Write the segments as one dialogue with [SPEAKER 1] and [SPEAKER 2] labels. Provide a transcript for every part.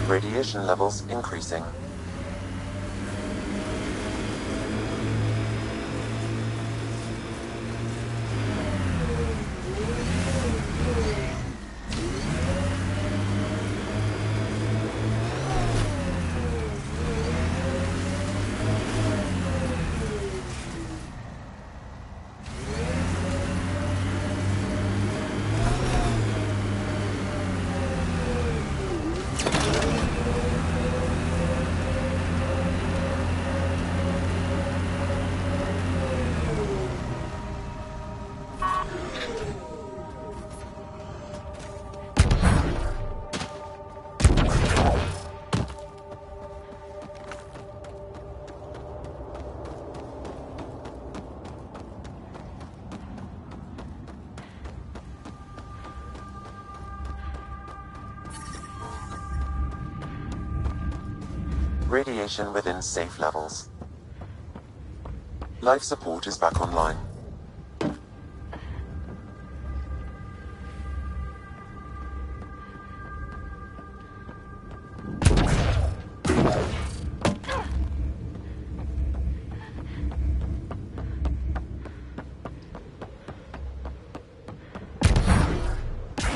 [SPEAKER 1] Radiation levels increasing. Radiation within safe levels. Life support is back online.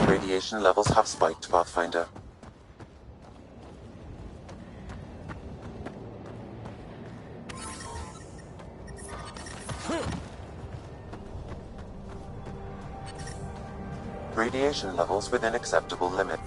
[SPEAKER 1] Radiation levels have spiked, Pathfinder. Radiation levels within acceptable limits.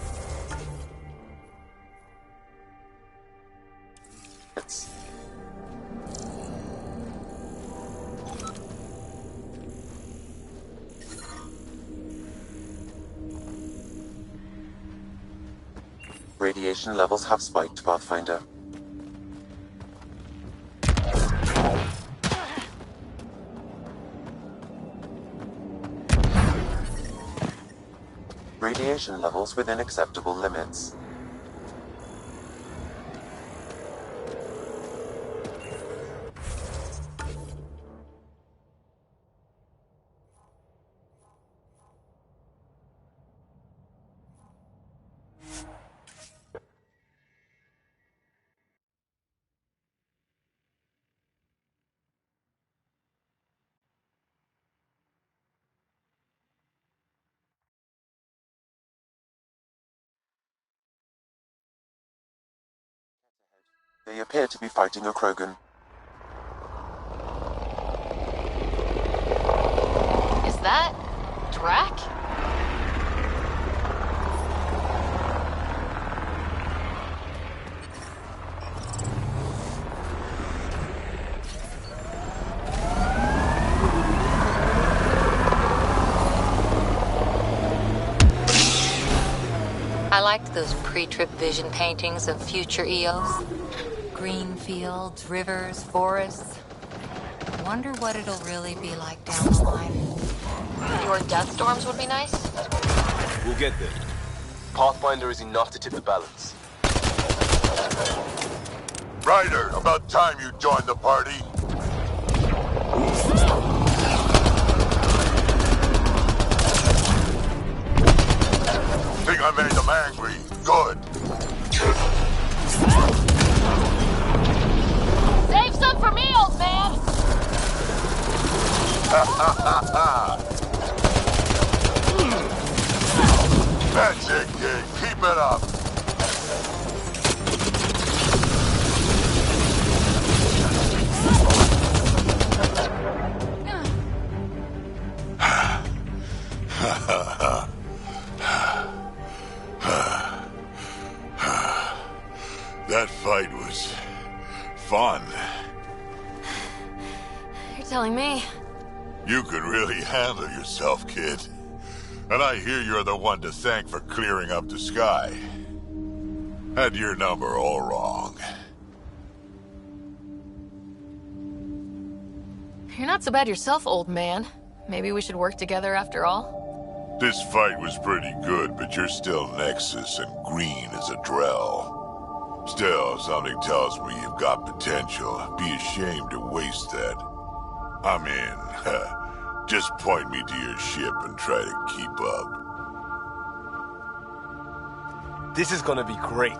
[SPEAKER 1] Radiation levels have spiked, Pathfinder. Radiation levels within acceptable limits. They appear to be fighting a Krogan.
[SPEAKER 2] Is that Drac? I liked those pre-trip vision paintings of future EOs. Green fields, rivers, forests. Wonder what it'll really be like down the line.
[SPEAKER 3] Fewer death storms would be nice.
[SPEAKER 4] We'll get there. Pathfinder is enough to tip the balance.
[SPEAKER 5] Ryder, about time you joined the party. Think I made them angry. Good.
[SPEAKER 3] Save some for me, old man!
[SPEAKER 5] That's it, kid. Keep it up. That fight was fun.
[SPEAKER 3] You're telling me?
[SPEAKER 5] You could really handle yourself, kid. And I hear you're the one to thank for clearing up the sky. Had your number all wrong.
[SPEAKER 3] You're not so bad yourself, old man. Maybe we should work together after all?
[SPEAKER 5] This fight was pretty good, but you're still Nexus and green as a Drell. Still, something tells me you've got potential. Be ashamed to waste that. I'm in. Just point me to your ship and try to keep up.
[SPEAKER 4] This is gonna be great.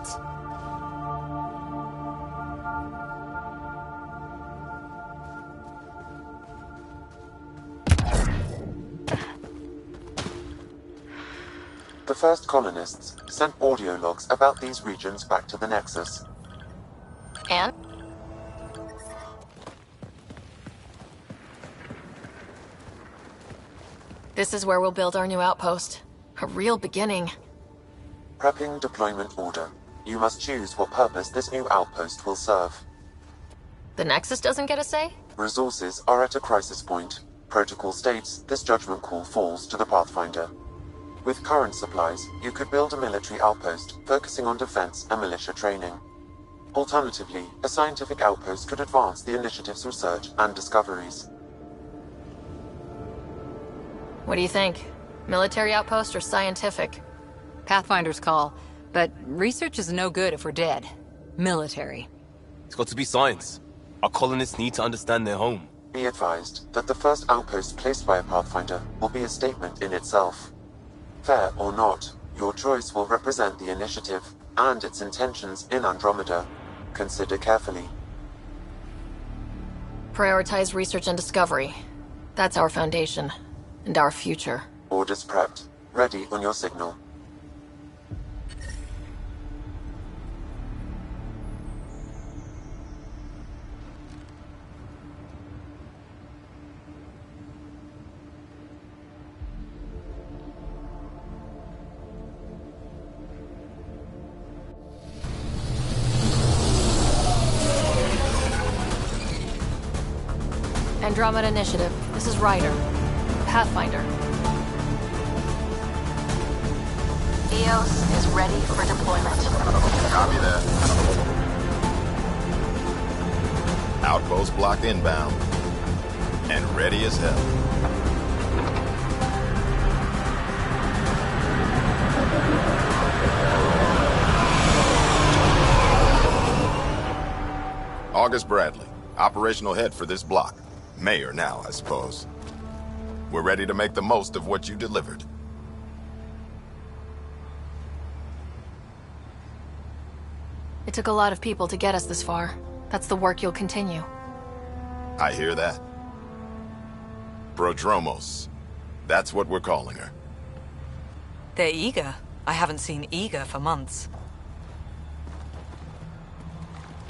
[SPEAKER 1] The first colonists sent audio logs about these regions back to the Nexus.
[SPEAKER 3] And? This is where we'll build our new outpost. A real beginning.
[SPEAKER 1] Prepping deployment order. You must choose what purpose this new outpost will serve.
[SPEAKER 3] The Nexus doesn't get a say?
[SPEAKER 1] Resources are at a crisis point. Protocol states this judgment call falls to the Pathfinder. With current supplies, you could build a military outpost focusing on defense and militia training. Alternatively, a scientific outpost could advance the initiative's research and discoveries.
[SPEAKER 3] What do you think? Military outpost or scientific?
[SPEAKER 2] Pathfinder's call, but research is no good if we're dead. Military.
[SPEAKER 4] It's got to be science. Our colonists need to understand their home.
[SPEAKER 1] Be advised that the first outpost placed by a Pathfinder will be a statement in itself. Fair or not, your choice will represent the initiative and its intentions in Andromeda. Consider carefully.
[SPEAKER 3] Prioritize research and discovery. That's our foundation. And our future.
[SPEAKER 1] Orders prepped. Ready on your signal.
[SPEAKER 3] Andromeda Initiative. This is Ryder. Pathfinder. EOS is ready for deployment.
[SPEAKER 6] Copy that. Outpost blocked inbound. And ready as hell. August Bradley, operational head for this block. Mayor now, I suppose. We're ready to make the most of what you delivered.
[SPEAKER 3] It took a lot of people to get us this far. That's the work you'll continue.
[SPEAKER 6] I hear that. Prodromos. That's what we're calling her.
[SPEAKER 7] They're eager. I haven't seen eager for months.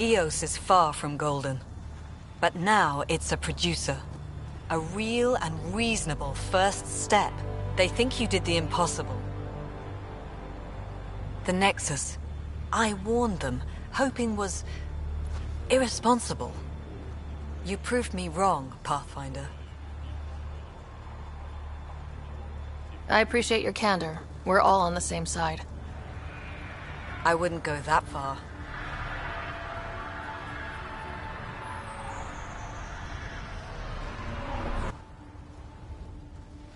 [SPEAKER 7] EOS is far from golden. But now it's a producer. A real and reasonable first step. They think you did the impossible. The Nexus. I warned them, hoping was irresponsible. You proved me wrong, Pathfinder.
[SPEAKER 3] I appreciate your candor. We're all on the same side.
[SPEAKER 7] I wouldn't go that far.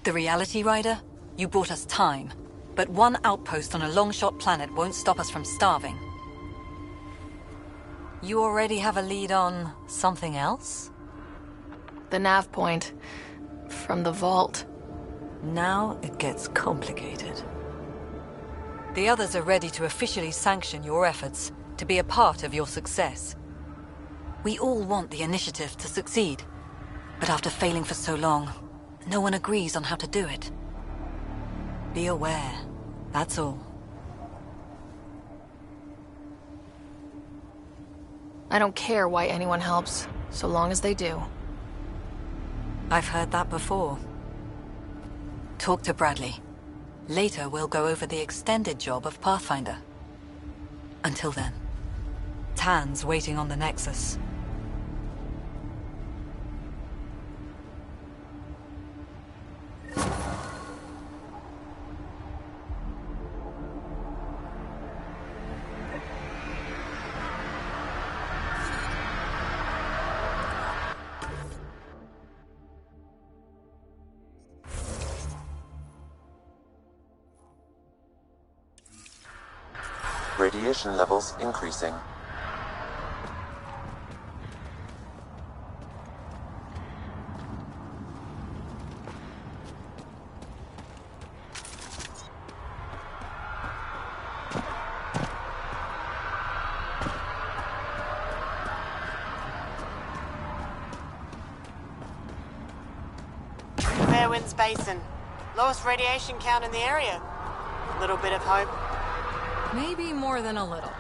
[SPEAKER 7] The reality, Rider? You brought us time. But one outpost on a long-shot planet won't stop us from starving. You already have a lead on something else?
[SPEAKER 3] The nav point. From the vault.
[SPEAKER 7] Now it gets complicated. The others are ready to officially sanction your efforts, to be a part of your success. We all want the initiative to succeed. But after failing for so long, no one agrees on how to do it. Be aware, that's all.
[SPEAKER 3] I don't care why anyone helps, so long as they do.
[SPEAKER 7] I've heard that before. Talk to Bradley. Later, we'll go over the extended job of Pathfinder. Until then, Tan's waiting on the Nexus.
[SPEAKER 1] Radiation levels increasing.
[SPEAKER 8] Fairwinds Basin. Lowest radiation count in the area. Little bit of hope.
[SPEAKER 2] Maybe more than a little.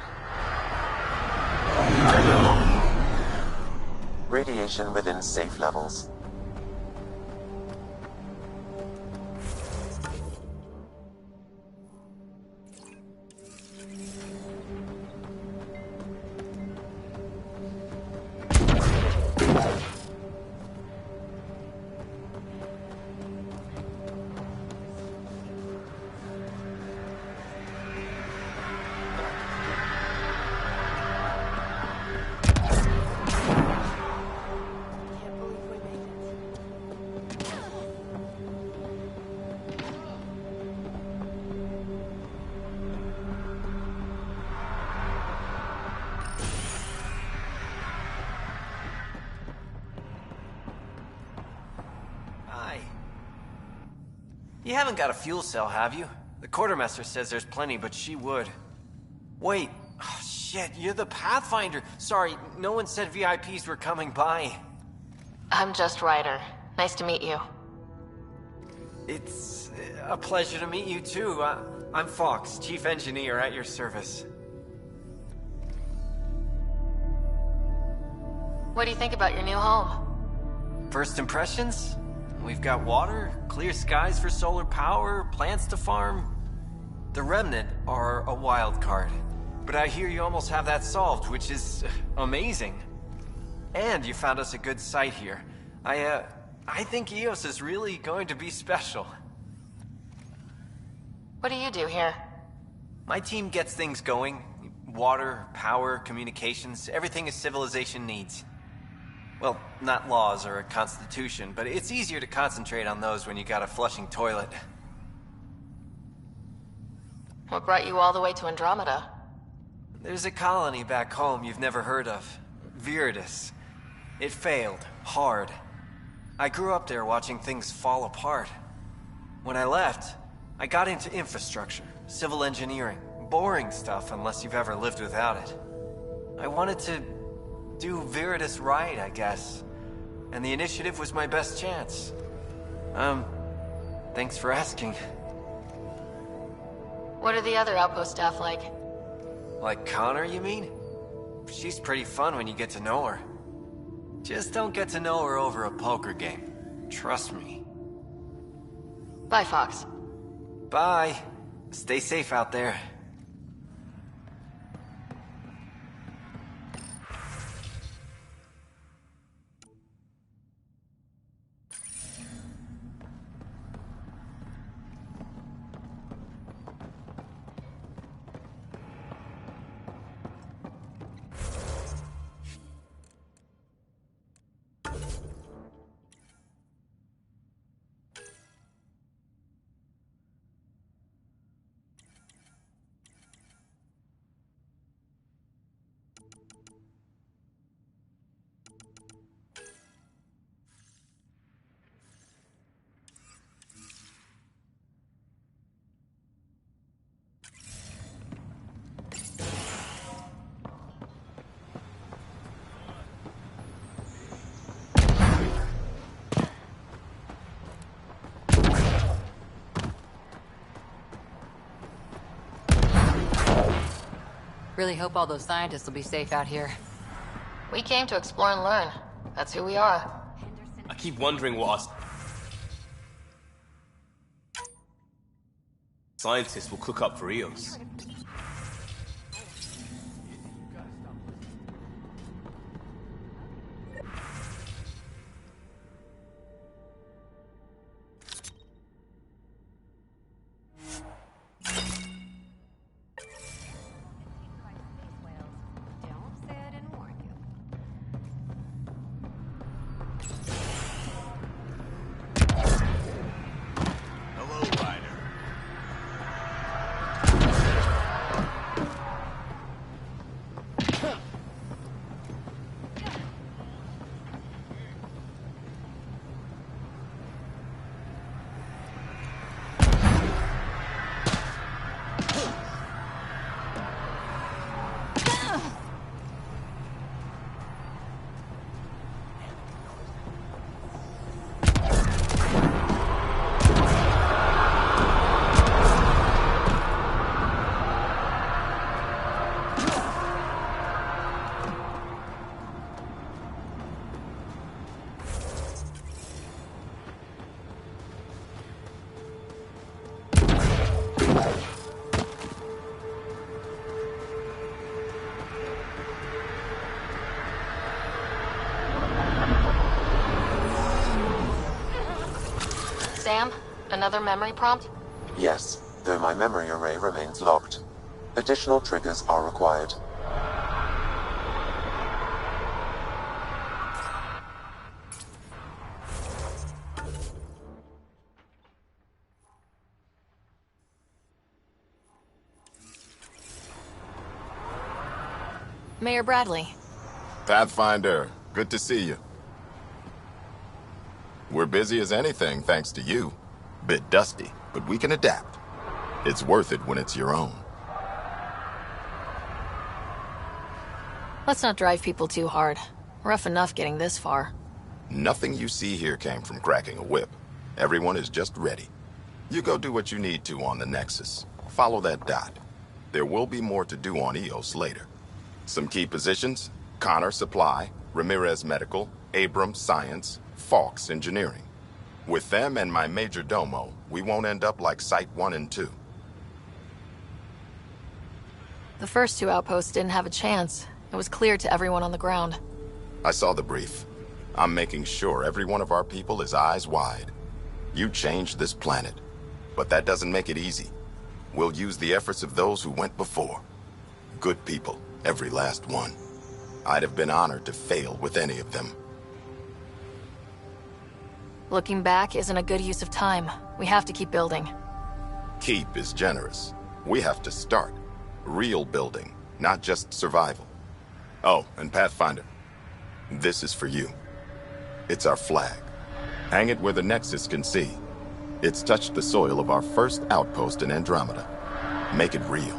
[SPEAKER 1] Radiation within safe levels.
[SPEAKER 9] You haven't got a fuel cell, have you? The quartermaster says there's plenty, but she would. Wait. Oh, shit, you're the Pathfinder. Sorry, no one said VIPs were coming by.
[SPEAKER 3] I'm just Ryder. Nice to meet you.
[SPEAKER 9] It's a pleasure to meet you, too. I'm Fox, Chief Engineer at your service.
[SPEAKER 3] What do you think about your new home?
[SPEAKER 9] First impressions? We've got water, clear skies for solar power, plants to farm. The Remnant are a wild card. But I hear you almost have that solved, which is amazing. And you found us a good site here. I think EOS is really going to be special.
[SPEAKER 3] What do you do here?
[SPEAKER 9] My team gets things going. Water, power, communications, everything a civilization needs. Well, not laws or a constitution, but it's easier to concentrate on those when you got a flushing toilet.
[SPEAKER 3] What brought you all the way to Andromeda?
[SPEAKER 9] There's a colony back home you've never heard of. Viridis. It failed. Hard. I grew up there watching things fall apart. When I left, I got into infrastructure, civil engineering. Boring stuff unless you've ever lived without it. I wanted to do Viridis right, I guess. And the initiative was my best chance. Thanks for asking.
[SPEAKER 3] What are the other outpost staff like?
[SPEAKER 9] Like Connor, you mean? She's pretty fun when you get to know her. Just don't get to know her over a poker game. Trust me.
[SPEAKER 3] Bye, Fox.
[SPEAKER 9] Bye. Stay safe out there.
[SPEAKER 2] Really hope all those scientists will be safe out here.
[SPEAKER 3] We came to explore and learn. That's who we are.
[SPEAKER 4] I keep wondering what us scientists will cook up for Eos.
[SPEAKER 3] Sam, another memory prompt?
[SPEAKER 1] Yes, though my memory array remains locked. Additional triggers are required.
[SPEAKER 3] Mayor Bradley.
[SPEAKER 6] Pathfinder, good to see you. We're busy as anything, thanks to you. Bit dusty, but we can adapt. It's worth it when it's your own.
[SPEAKER 3] Let's not drive people too hard. Rough enough getting this far.
[SPEAKER 6] Nothing you see here came from cracking a whip. Everyone is just ready. You go do what you need to on the Nexus. Follow that dot. There will be more to do on Eos later. Some key positions: Connor Supply, Ramirez Medical, Abrams Science, Fawkes Engineering. With them and my major domo, we won't end up like Site 1 and 2.
[SPEAKER 3] The first two outposts didn't have a chance. It was clear to everyone on the ground.
[SPEAKER 6] I saw the brief. I'm making sure every one of our people is eyes wide. You changed this planet, but that doesn't make it easy. We'll use the efforts of those who went before. Good people, every last one. I'd have been honored to fail with any of them.
[SPEAKER 3] Looking back isn't a good use of time. We have to keep building.
[SPEAKER 6] Keep is generous. We have to start. Real building, not just survival. Oh, and Pathfinder, this is for you. It's our flag. Hang it where the Nexus can see. It's touched the soil of our first outpost in Andromeda. Make it real.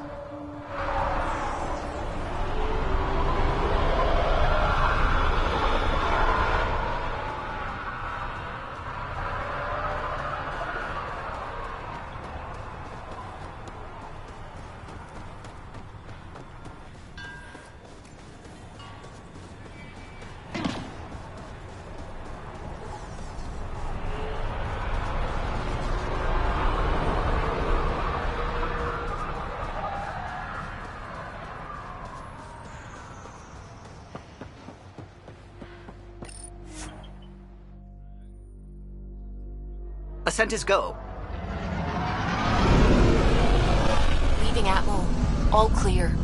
[SPEAKER 10] Ascentus go.
[SPEAKER 3] Leaving Atmo. All clear.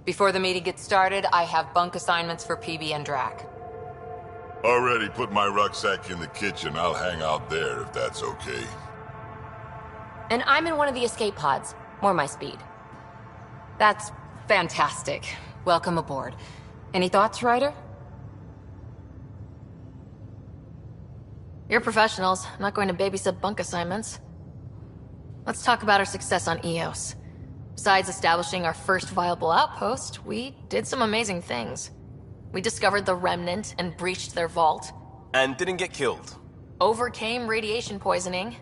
[SPEAKER 2] Before the meeting gets started, I have bunk assignments for PB and Drac.
[SPEAKER 5] Already put my rucksack in the kitchen. I'll hang out there if that's okay.
[SPEAKER 10] And I'm in one of the escape pods. More my speed.
[SPEAKER 2] That's fantastic. Welcome aboard. Any thoughts, Ryder?
[SPEAKER 3] You're professionals. I'm not going to babysit bunk assignments. Let's talk about our success on Eos. Besides establishing our first viable outpost, we did some amazing things. We discovered the Remnant and breached their vault.
[SPEAKER 4] And didn't get killed.
[SPEAKER 3] Overcame radiation poisoning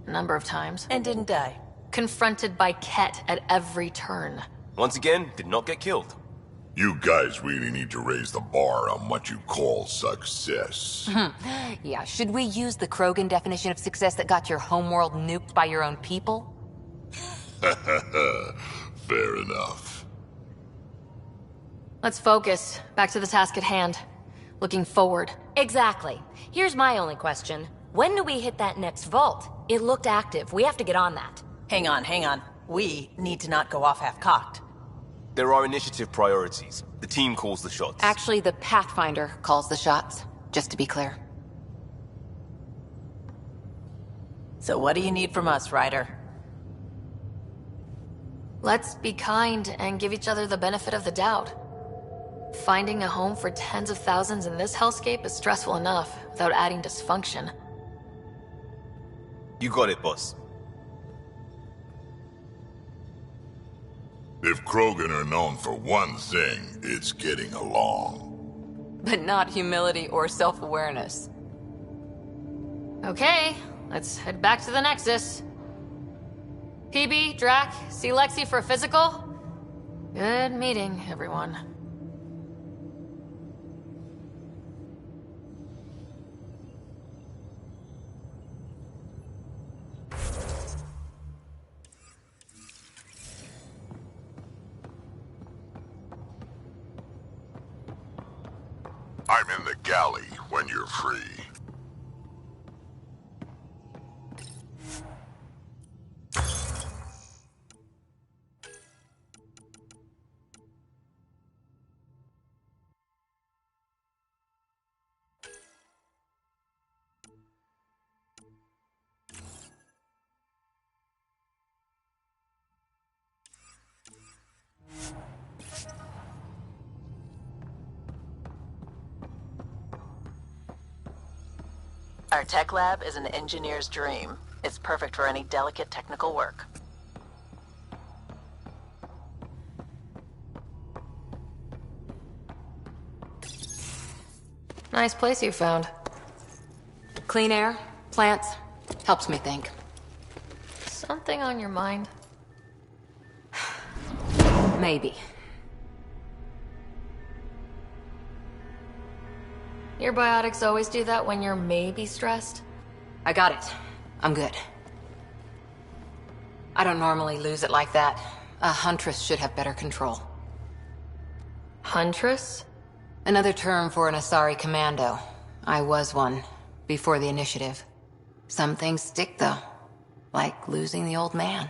[SPEAKER 3] a number of times.
[SPEAKER 8] And didn't die.
[SPEAKER 3] Confronted by Ket at every turn.
[SPEAKER 4] Once again, did not get killed.
[SPEAKER 5] You guys really need to raise the bar on what you call success.
[SPEAKER 2] Yeah, should we use the Krogan definition of success that got your homeworld nuked by your own people?
[SPEAKER 5] Fair enough.
[SPEAKER 3] Let's focus. Back to the task at hand. Looking forward.
[SPEAKER 10] Exactly. Here's my only question. When do we hit that next vault? It looked active. We have to get on that.
[SPEAKER 8] Hang on. We need to not go off half-cocked.
[SPEAKER 4] There are initiative priorities. The team calls the shots.
[SPEAKER 2] Actually, the Pathfinder calls the shots, just to be clear.
[SPEAKER 8] So what do you need from us, Ryder?
[SPEAKER 3] Let's be kind and give each other the benefit of the doubt. Finding a home for tens of thousands in this hellscape is stressful enough, without adding dysfunction.
[SPEAKER 4] You got it, boss.
[SPEAKER 5] If Krogan are known for one thing, it's getting along.
[SPEAKER 2] But not humility or self-awareness.
[SPEAKER 3] Okay, let's head back to the Nexus. PB, Drac, see Lexi for a physical? Good meeting, everyone.
[SPEAKER 5] I'm in the galley when you're free.
[SPEAKER 8] Our tech lab is an engineer's dream. It's perfect for any delicate technical work.
[SPEAKER 3] Nice place you found.
[SPEAKER 2] Clean air, plants, helps me think.
[SPEAKER 3] Something on your mind?
[SPEAKER 2] Maybe.
[SPEAKER 3] Your biotics always do that when you're maybe stressed?
[SPEAKER 2] I got it. I'm good. I don't normally lose it like that. A huntress should have better control.
[SPEAKER 3] Huntress?
[SPEAKER 2] Another term for an Asari commando. I was one, before the initiative. Some things stick, though. Like losing the old man.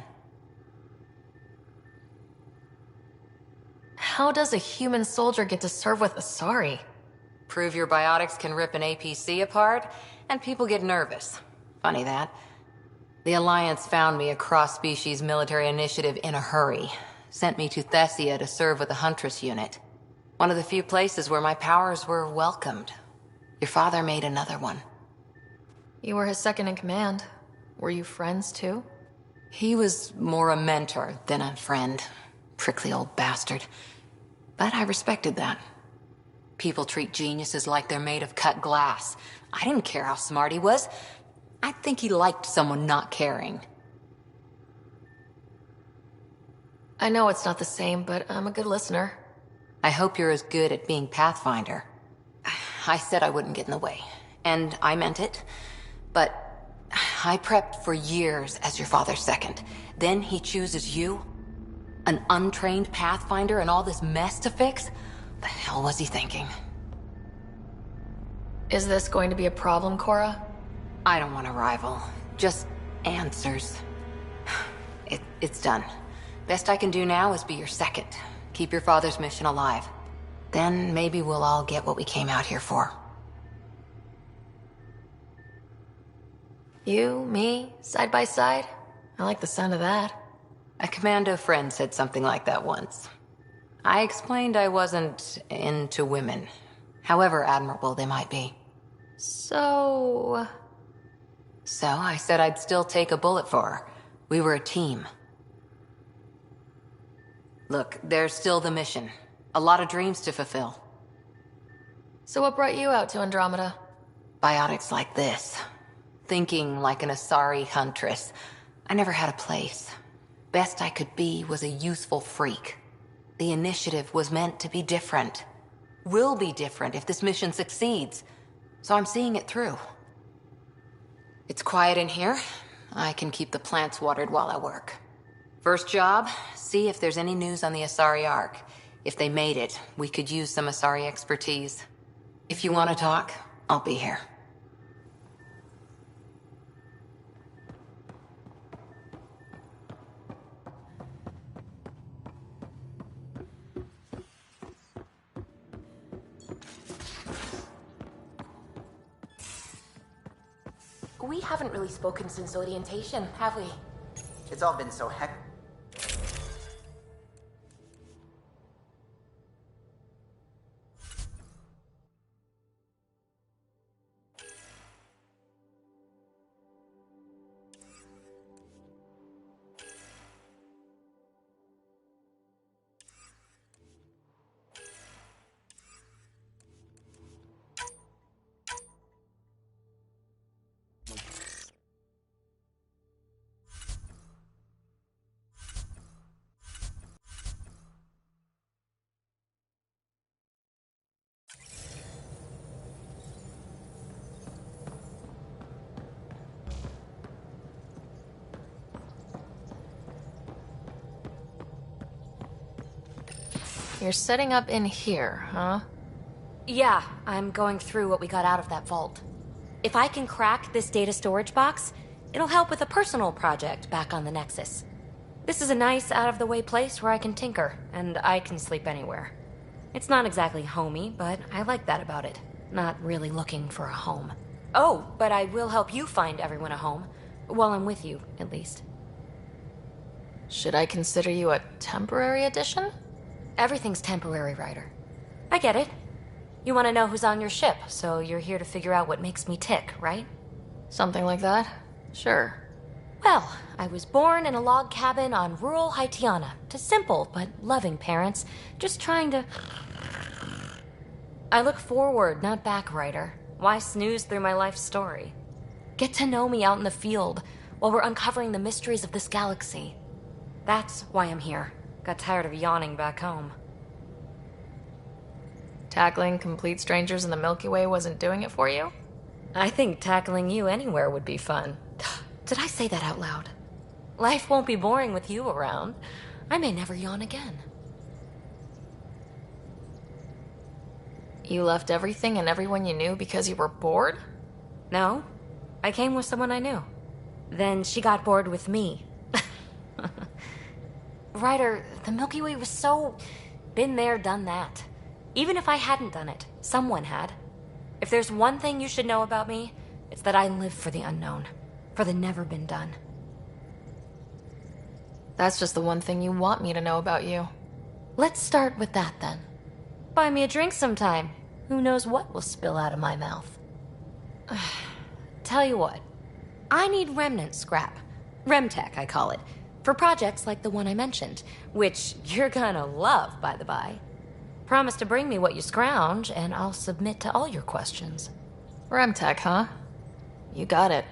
[SPEAKER 3] How does a human soldier get to serve with Asari?
[SPEAKER 2] Prove your biotics can rip an APC apart, and people get nervous. Funny that. The Alliance found me a cross-species military initiative in a hurry. Sent me to Thessia to serve with the Huntress unit. One of the few places where my powers were welcomed. Your father made another one.
[SPEAKER 3] You were his second in command. Were you friends too?
[SPEAKER 2] He was more a mentor than a friend. Prickly old bastard. But I respected that. People treat geniuses like they're made of cut glass. I didn't care how smart he was. I think he liked someone not caring.
[SPEAKER 3] I know it's not the same, but I'm a good listener.
[SPEAKER 2] I hope you're as good at being Pathfinder. I said I wouldn't get in the way, and I meant it. But I prepped for years as your father's second. Then he chooses you? An untrained Pathfinder and all this mess to fix? The hell was he thinking?
[SPEAKER 3] Is this going to be a problem, Cora?
[SPEAKER 2] I don't want a rival. Just answers. It's done. Best I can do now is be your second. Keep your father's mission alive. Then maybe we'll all get what we came out here for.
[SPEAKER 3] You, me, side by side? I like the sound of that.
[SPEAKER 2] A commando friend said something like that once. I explained I wasn't into women, however admirable they might be.
[SPEAKER 3] So
[SPEAKER 2] I said I'd still take a bullet for her. We were a team. Look, there's still the mission. A lot of dreams to fulfill.
[SPEAKER 3] So what brought you out to Andromeda?
[SPEAKER 2] Biotics like this. Thinking like an Asari huntress. I never had a place. Best I could be was a useful freak. The initiative was meant to be different. Will be different if this mission succeeds. So I'm seeing it through. It's quiet in here. I can keep the plants watered while I work. First job, see if there's any news on the Asari Ark. If they made it, we could use some Asari expertise. If you want to talk, I'll be here.
[SPEAKER 10] We haven't really spoken since orientation, have we?
[SPEAKER 11] It's all been so hectic.
[SPEAKER 3] You're setting up in here, huh?
[SPEAKER 10] Yeah, I'm going through what we got out of that vault. If I can crack this data storage box, it'll help with a personal project back on the Nexus. This is a nice, out-of-the-way place where I can tinker, and I can sleep anywhere. It's not exactly homey, but I like that about it. Not really looking for a home. Oh, but I will help you find everyone a home. While I'm with you, at least.
[SPEAKER 3] Should I consider you a temporary addition?
[SPEAKER 10] Everything's temporary, Ryder. I get it. You want to know who's on your ship, so you're here to figure out what makes me tick, right?
[SPEAKER 3] Something like that? Sure.
[SPEAKER 10] Well, I was born in a log cabin on rural Haitiana to simple but loving parents, just trying to... I look forward, not back, Ryder. Why snooze through my life story? Get to know me out in the field while we're uncovering the mysteries of this galaxy. That's why I'm here. Got tired of yawning back home.
[SPEAKER 3] Tackling complete strangers in the Milky Way wasn't doing it for you?
[SPEAKER 10] I think tackling you anywhere would be fun. Did I say that out loud? Life won't be boring with you around. I may never yawn again.
[SPEAKER 3] You left everything and everyone you knew because you were bored?
[SPEAKER 10] No. I came with someone I knew. Then she got bored with me. Ryder, the Milky Way was so... been there, done that. Even if I hadn't done it, someone had. If there's one thing you should know about me, it's that I live for the unknown. For the never been done.
[SPEAKER 3] That's just the one thing you want me to know about you.
[SPEAKER 10] Let's start with that then. Buy me a drink sometime. Who knows what will spill out of my mouth. Tell you what. I need remnant scrap. Remtech, I call it. For projects like the one I mentioned, which you're gonna love, by the by. Promise to bring me what you scrounge, and I'll submit to all your questions.
[SPEAKER 3] Remtech, huh? You got it.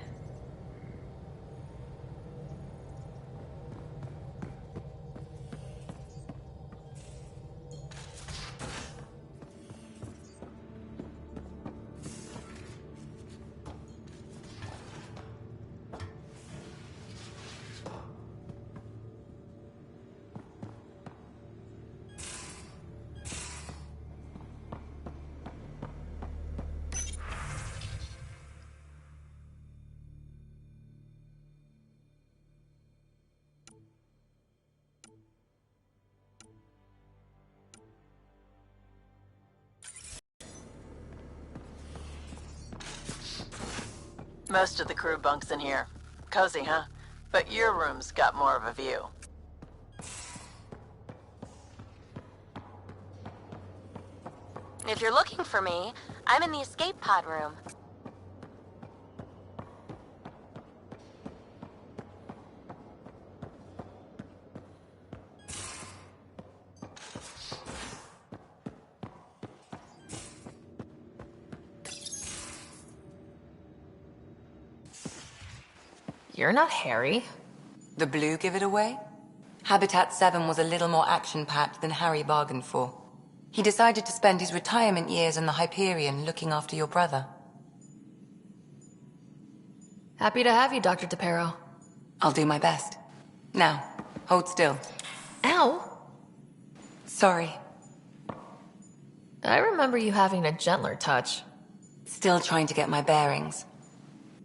[SPEAKER 8] Most of the crew bunks in here. Cozy, huh? But your room's got more of a view.
[SPEAKER 10] If you're looking for me, I'm in the escape pod room.
[SPEAKER 3] You're not Harry.
[SPEAKER 7] The blue give it away? Habitat 7 was a little more action-packed than Harry bargained for. He decided to spend his retirement years in the Hyperion looking after your brother.
[SPEAKER 3] Happy to have you, Dr. DePero.
[SPEAKER 7] I'll do my best. Now, hold still.
[SPEAKER 3] Ow!
[SPEAKER 7] Sorry.
[SPEAKER 3] I remember you having a gentler touch.
[SPEAKER 7] Still trying to get my bearings.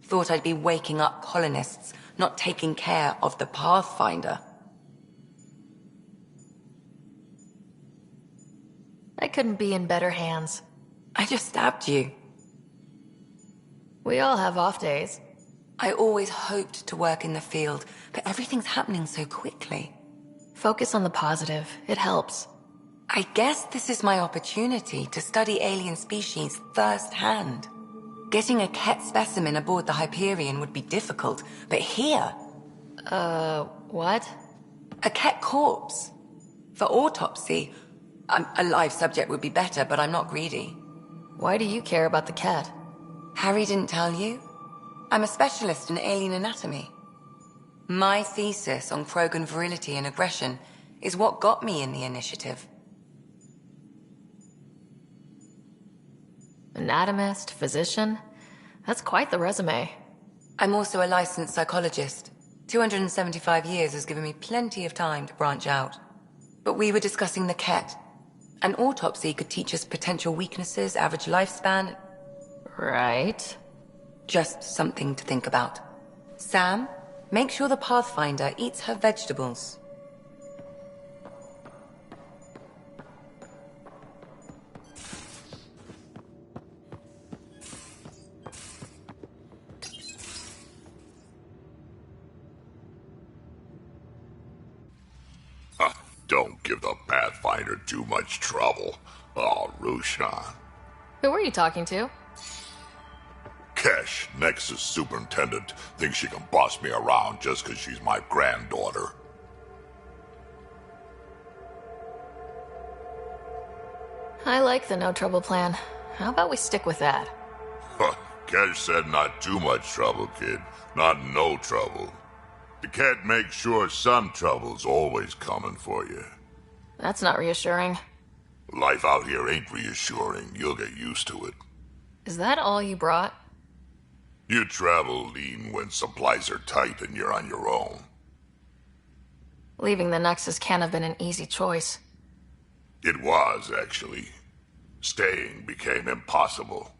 [SPEAKER 7] Thought I'd be waking up colonists, not taking care of the Pathfinder.
[SPEAKER 3] I couldn't be in better hands.
[SPEAKER 7] I just stabbed you.
[SPEAKER 3] We all have off days.
[SPEAKER 7] I always hoped to work in the field, but everything's happening so quickly.
[SPEAKER 3] Focus on the positive. It helps.
[SPEAKER 7] I guess this is my opportunity to study alien species firsthand. Getting a Ket specimen aboard the Hyperion would be difficult, but here...
[SPEAKER 3] What?
[SPEAKER 7] A Ket corpse. For autopsy. A live subject would be better, but I'm not greedy.
[SPEAKER 3] Why do you care about the cat?
[SPEAKER 7] Harry didn't tell you? I'm a specialist in alien anatomy. My thesis on Krogan virility and aggression is what got me in the initiative.
[SPEAKER 3] Anatomist, physician? That's quite the resume.
[SPEAKER 7] I'm also a licensed psychologist. 275 years has given me plenty of time to branch out. But we were discussing the Ket. An autopsy could teach us potential weaknesses, average lifespan.
[SPEAKER 3] Right.
[SPEAKER 7] Just something to think about. Sam, make sure the Pathfinder eats her vegetables.
[SPEAKER 5] Don't give the Pathfinder too much trouble. Oh, Rushan.
[SPEAKER 3] Who were you talking to?
[SPEAKER 5] Kesh, Nexus Superintendent, thinks she can boss me around just because she's my granddaughter.
[SPEAKER 3] I like the no trouble plan. How about we stick with that?
[SPEAKER 5] Kesh said not too much trouble, kid. Not no trouble. You can't make sure some trouble's always coming for you.
[SPEAKER 3] That's not reassuring.
[SPEAKER 5] Life out here ain't reassuring. You'll get used to it.
[SPEAKER 3] Is that all you brought?
[SPEAKER 5] You travel lean when supplies are tight and you're on your own.
[SPEAKER 3] Leaving the Nexus can't have been an easy choice.
[SPEAKER 5] It was, actually. Staying became impossible.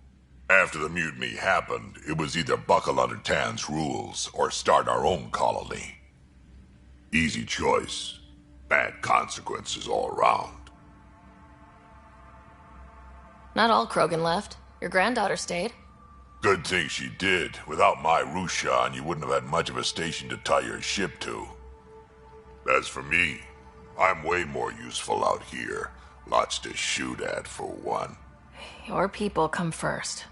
[SPEAKER 5] After the mutiny happened, it was either buckle under Tan's rules or start our own colony. Easy choice. Bad consequences all around.
[SPEAKER 3] Not all Krogan left. Your granddaughter stayed.
[SPEAKER 5] Good thing she did. Without my Rushan, you wouldn't have had much of a station to tie your ship to. As for me, I'm way more useful out here. Lots to shoot at, for one.
[SPEAKER 3] Your people come first.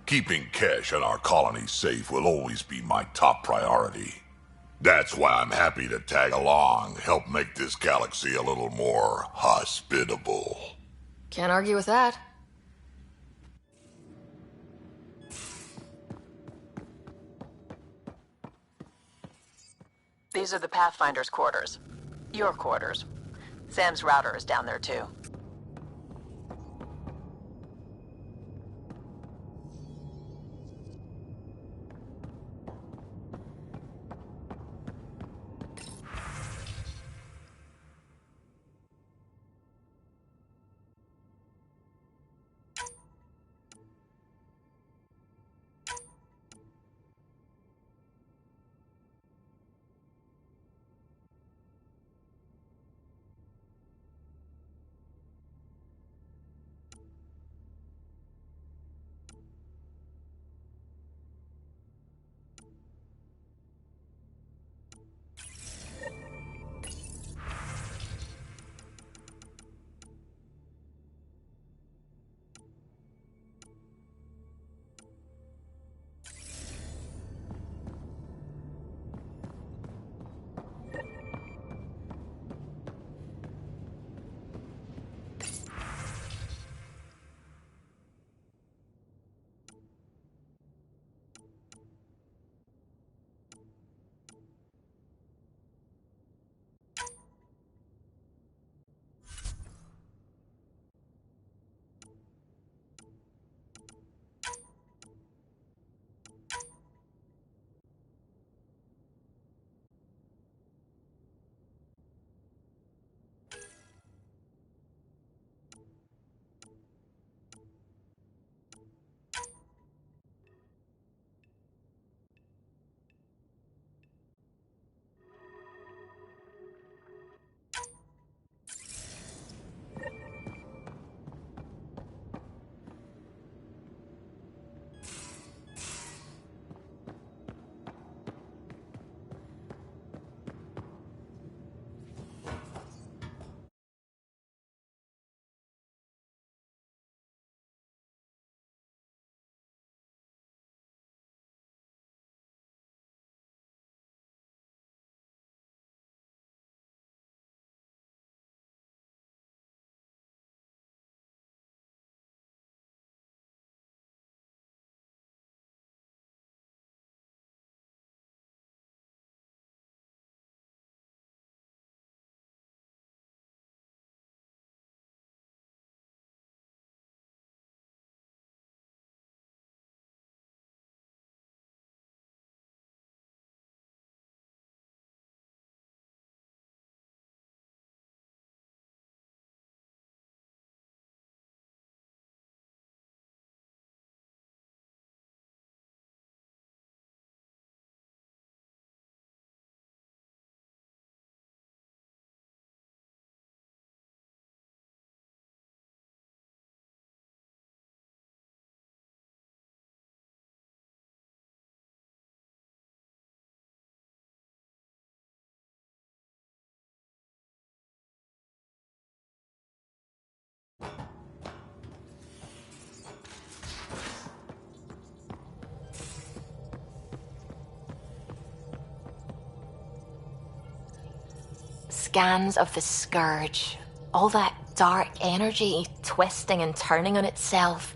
[SPEAKER 5] Keeping Kesh and our colony safe will always be my top priority. That's why I'm happy to tag along, help make this galaxy a little more hospitable.
[SPEAKER 3] Can't argue with that.
[SPEAKER 8] These are the Pathfinder's quarters. Your quarters. Sam's router is down there too.
[SPEAKER 12] Scans of the Scourge. All that dark energy twisting and turning on itself.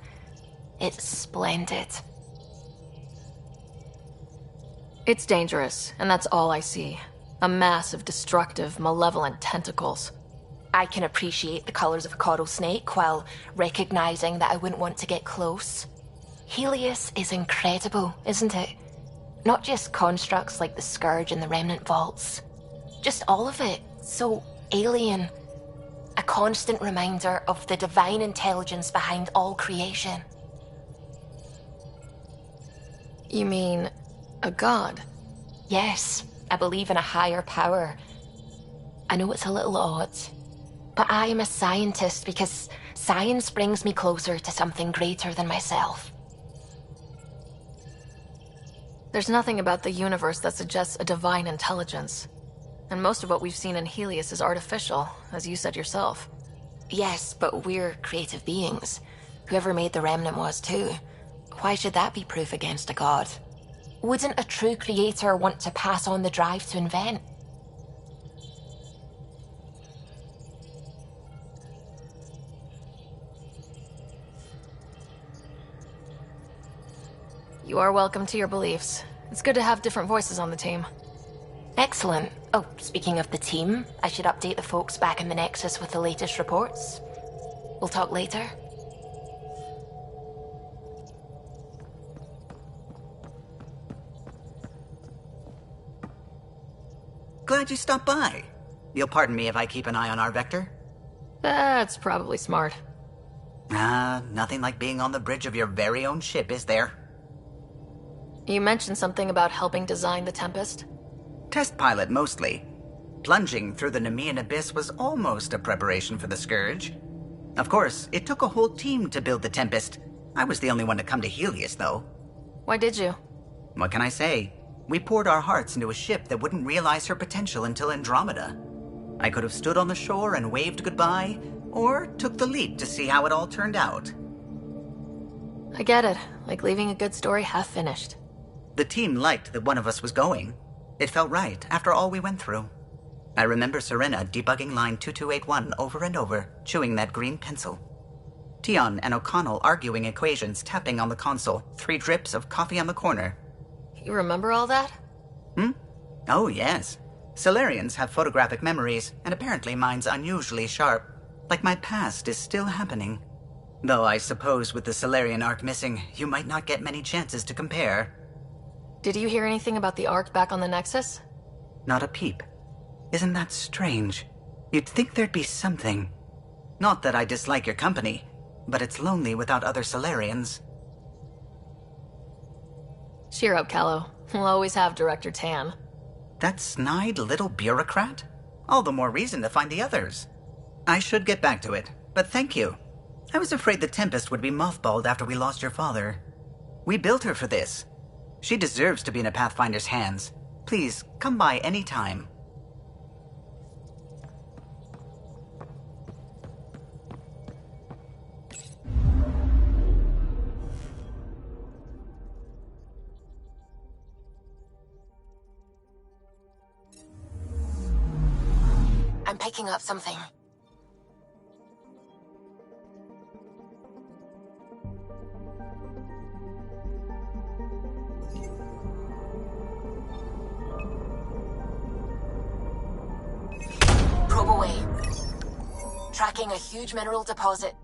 [SPEAKER 12] It's splendid.
[SPEAKER 3] It's dangerous, and that's all I see. A mass of destructive, malevolent tentacles.
[SPEAKER 12] I can appreciate the colors of a coral snake while recognizing that I wouldn't want to get close. Helios is incredible, isn't it? Not just constructs like the Scourge and the Remnant Vaults. Just all of it. So alien. A constant reminder of the divine intelligence behind all creation.
[SPEAKER 3] You mean a god?
[SPEAKER 12] Yes, I believe in a higher power. I know it's a little odd, but I am a scientist because science brings me closer to something greater than myself.
[SPEAKER 3] There's nothing about the universe that suggests a divine intelligence. And most of what we've seen in Helios is artificial, as you said yourself.
[SPEAKER 12] Yes, but we're creative beings. Whoever made the Remnant was too. Why should that be proof against a god? Wouldn't a true creator want to pass on the drive to invent?
[SPEAKER 3] You are welcome to your beliefs. It's good to have different voices on the team.
[SPEAKER 12] Excellent. Oh, speaking of the team, I should update the folks back in the Nexus with the latest reports. We'll talk later.
[SPEAKER 11] Glad you stopped by. You'll pardon me if I keep an eye on our vector?
[SPEAKER 3] That's probably smart.
[SPEAKER 11] Nothing like being on the bridge of your very own ship, is there?
[SPEAKER 3] You mentioned something about helping design the Tempest?
[SPEAKER 11] Test pilot, mostly. Plunging through the Nemean abyss was almost a preparation for the Scourge. Of course, it took a whole team to build the Tempest. I was the only one to come to Helios, though.
[SPEAKER 3] Why did you?
[SPEAKER 11] What can I say? We poured our hearts into a ship that wouldn't realize her potential until Andromeda. I could have stood on the shore and waved goodbye, or took the leap to see how it all turned out.
[SPEAKER 3] I get it. Like leaving a good story half-finished.
[SPEAKER 11] The team liked that one of us was going. It felt right after all we went through. I remember Serena debugging line 2281 over and over, chewing that green pencil. Tion and O'Connell arguing equations, tapping on the console, 3 drips of coffee on the corner.
[SPEAKER 3] You remember all that?
[SPEAKER 11] Oh, yes. Solarians have photographic memories, and apparently mine's unusually sharp. Like my past is still happening. Though I suppose with the Solarian arc missing, you might not get many chances to compare.
[SPEAKER 3] Did you hear anything about the arc back on the Nexus?
[SPEAKER 11] Not a peep. Isn't that strange? You'd think there'd be something. Not that I dislike your company, but it's lonely without other Solarians.
[SPEAKER 3] Cheer up, Callow. We'll always have Director Tan.
[SPEAKER 11] That snide little bureaucrat? All the more reason to find the others. I should get back to it, but thank you. I was afraid the Tempest would be mothballed after we lost your father. We built her for this. She deserves to be in a Pathfinder's hands. Please, come by any time.
[SPEAKER 12] I'm picking up something. Probe away. Tracking a huge mineral deposit.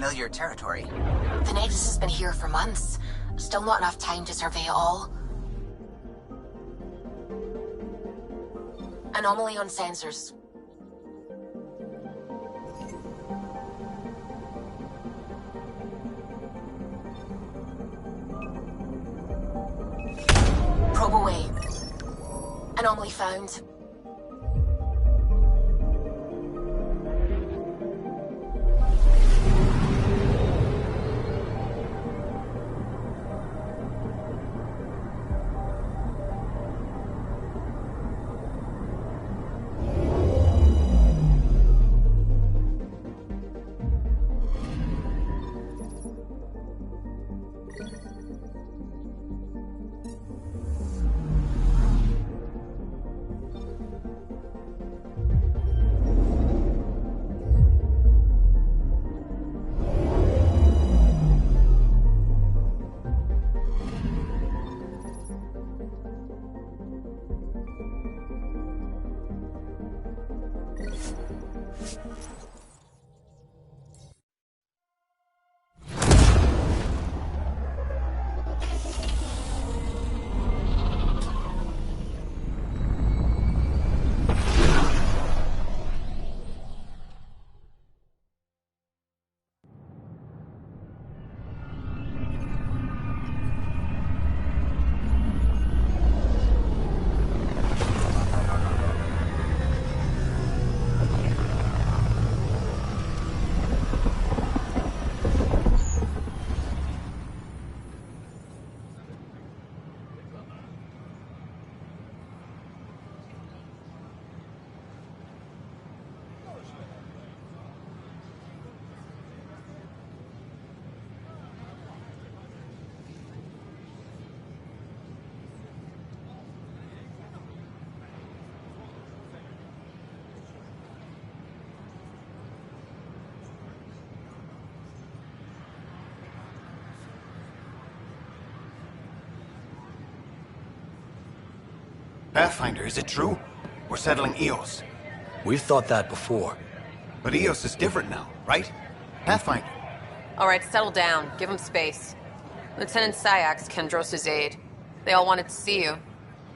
[SPEAKER 11] familiar territory.
[SPEAKER 12] The Nexus has been here for months. Still not enough time to survey it all. Anomaly on sensors. Probe away. Anomaly found.
[SPEAKER 13] Pathfinder, is it true? We're settling Eos.
[SPEAKER 14] We've thought that before.
[SPEAKER 13] But Eos is different now, right? Pathfinder.
[SPEAKER 15] All right, settle down. Give him space. Lieutenant Syax, Kendros' aide. They all wanted to see you.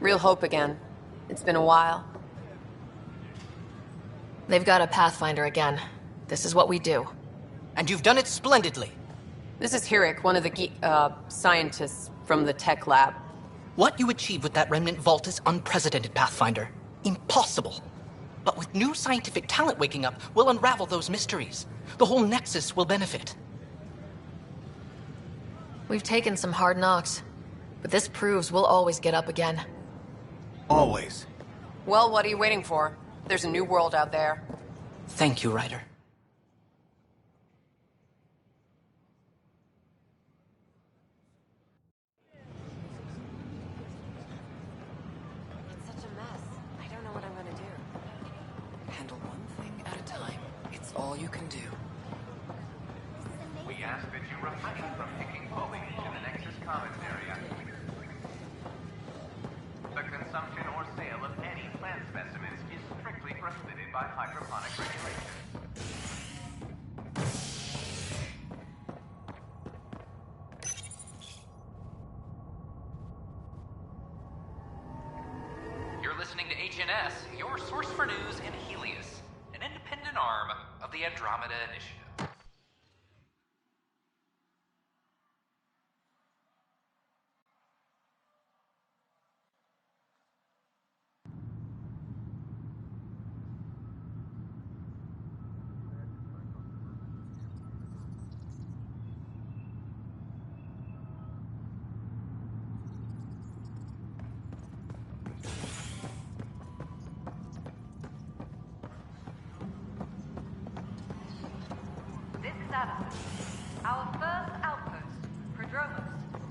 [SPEAKER 15] Real hope again. It's been a while.
[SPEAKER 3] They've got a Pathfinder again. This is what we do.
[SPEAKER 14] And you've done it splendidly.
[SPEAKER 15] This is Hirik, one of the scientists from the tech lab.
[SPEAKER 14] What you achieved with that remnant vault is unprecedented, Pathfinder. Impossible. But with new scientific talent waking up, we'll unravel those mysteries. The whole Nexus will benefit.
[SPEAKER 3] We've taken some hard knocks, but this proves we'll always get up again.
[SPEAKER 13] Always.
[SPEAKER 15] Well, what are you waiting for? There's a new world out there.
[SPEAKER 14] Thank you, Ryder.
[SPEAKER 16] It's such a mess. I don't know what I'm gonna do. Handle one thing at a time. It's all you can do.
[SPEAKER 17] We ask that you refrain from picking foliage in the Nexus Commons area. The consumption or sale of any plant specimens is strictly prohibited by hydroponic regulations. You're listening to HNS, your source for news in Helios, an independent arm of the Andromeda Initiative.
[SPEAKER 18] This is Addison. Our first outpost, Prodromos,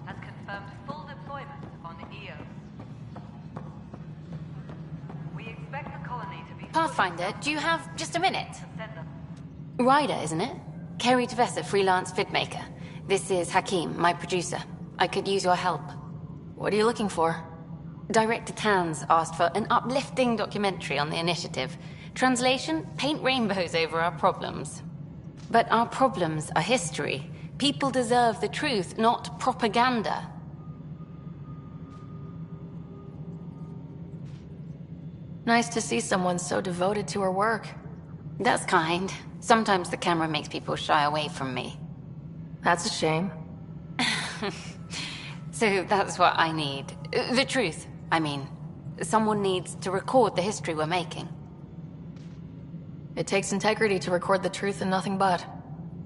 [SPEAKER 18] has confirmed full deployment on Eos. We expect the colony to be...
[SPEAKER 10] Pathfinder, do you have just a minute?
[SPEAKER 18] Send them.
[SPEAKER 10] Ryder, isn't it? Kerry Tavessa, freelance vidmaker. This is Hakim, my producer. I could use your help.
[SPEAKER 3] What are you looking for?
[SPEAKER 10] Director Tans asked for an uplifting documentary on the initiative. Translation, paint rainbows over our problems. But our problems are history. People deserve the truth, not propaganda.
[SPEAKER 3] Nice to see someone so devoted to her work.
[SPEAKER 10] That's kind. Sometimes the camera makes people shy away from me.
[SPEAKER 3] That's a shame.
[SPEAKER 10] So that's what I need. The truth, I mean. Someone needs to record the history we're making.
[SPEAKER 3] It takes integrity to record the truth and nothing but.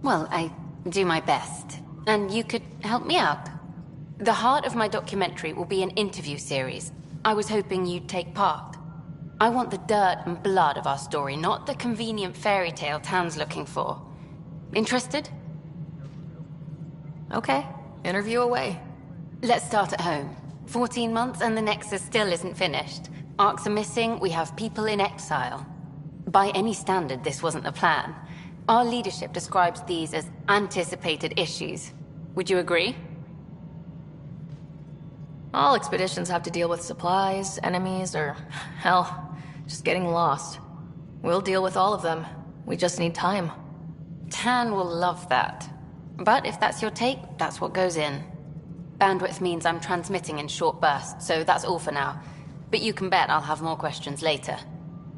[SPEAKER 10] Well, I do my best. And you could help me out. The heart of my documentary will be an interview series. I was hoping you'd take part. I want the dirt and blood of our story, not the convenient fairy tale Tan's looking for. Interested?
[SPEAKER 3] Okay, interview away.
[SPEAKER 10] Let's start at home. 14 months and the Nexus still isn't finished. Arcs are missing, we have people in exile. By any standard, this wasn't the plan. Our leadership describes these as anticipated issues. Would you agree?
[SPEAKER 3] All expeditions have to deal with supplies, enemies, or, hell, just getting lost. We'll deal with all of them. We just need time.
[SPEAKER 10] Tan will love that. But if that's your take, that's what goes in. Bandwidth means I'm transmitting in short bursts, so that's all for now. But you can bet I'll have more questions later.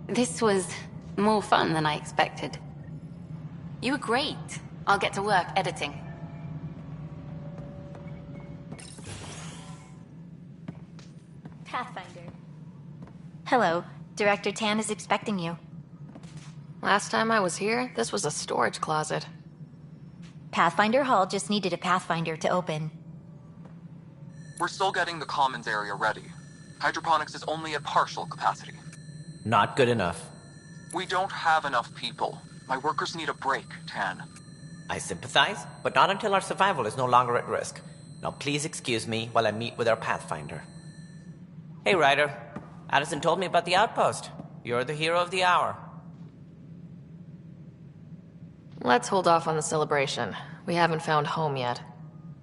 [SPEAKER 10] This was more fun than I expected. You were great. I'll get to work editing.
[SPEAKER 19] Pathfinder. Hello. Director Tan is expecting you.
[SPEAKER 3] Last time I was here, this was a storage closet.
[SPEAKER 19] Pathfinder Hall just needed a Pathfinder to open.
[SPEAKER 20] We're still getting the commons area ready. Hydroponics is only at partial capacity.
[SPEAKER 21] Not good enough.
[SPEAKER 20] We don't have enough people. My workers need a break, Tan.
[SPEAKER 21] I sympathize, but not until our survival is no longer at risk. Now please excuse me while I meet with our Pathfinder. Hey, Ryder. Addison told me about the outpost. You're the hero of the hour.
[SPEAKER 3] Let's hold off on the celebration. We haven't found home yet.